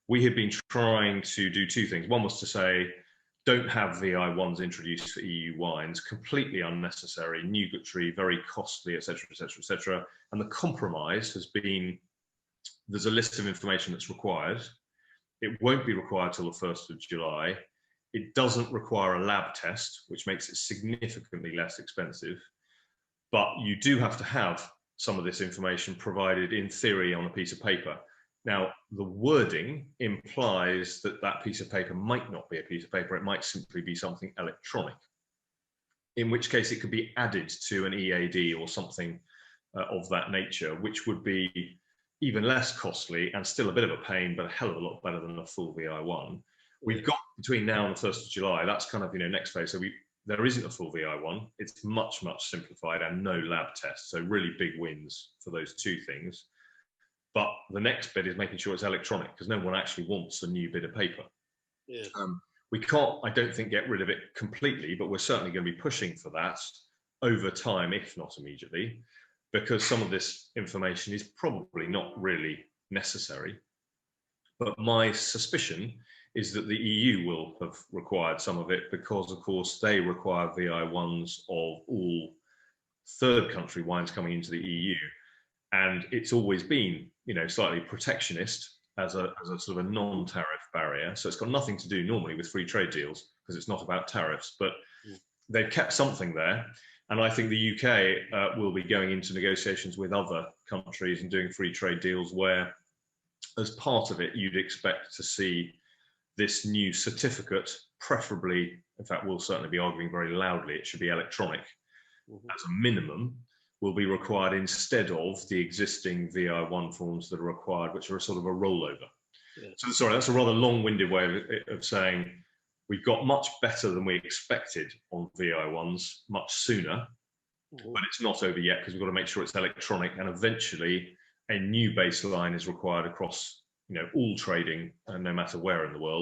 we had been trying to do two things. One was to say, don't have VI1s introduced for EU wines, completely unnecessary, nugatory, very costly, etc., etc., etc. And the compromise has been, there's a list of information that's required. It won't be required till the 1st of July. It doesn't require a lab test, which makes it significantly less expensive. But you do have to have some of this information provided in theory on a piece of paper. Now, the wording implies that that piece of paper might not be a piece of paper. It might simply be something electronic, in which case it could be added to an EAD or something of that nature, which would be even less costly and still a bit of a pain, but a hell of a lot better than a full VI1. We've got between now and the 1st of July, that's kind of, next phase. So there isn't a full VI1. It's much, much simplified and no lab tests. So really big wins for those two things. But the next bit is making sure it's electronic, because no one actually wants a new bit of paper. Yeah. We can't, I don't think, get rid of it completely, but we're certainly going to be pushing for that over time, if not immediately, because some of this information is probably not really necessary. But my suspicion is that the EU will have required some of it, because, of course, they require VI1s of all third country wines coming into the EU. And it's always been, slightly protectionist as a sort of a non-tariff barrier. So it's got nothing to do normally with free trade deals, because it's not about tariffs, but they've kept something there. And I think the UK will be going into negotiations with other countries and doing free trade deals where, as part of it, you'd expect to see this new certificate, preferably, in fact, we'll certainly be arguing very loudly, it should be electronic as a minimum, will be required instead of the existing VI1 forms that are required, which are a sort of a rollover. Yeah. So sorry, that's a rather long-winded way of saying we've got much better than we expected on VI1s much sooner, but it's not over yet, because we've got to make sure it's electronic, and eventually a new baseline is required across all trading, no matter where in the world.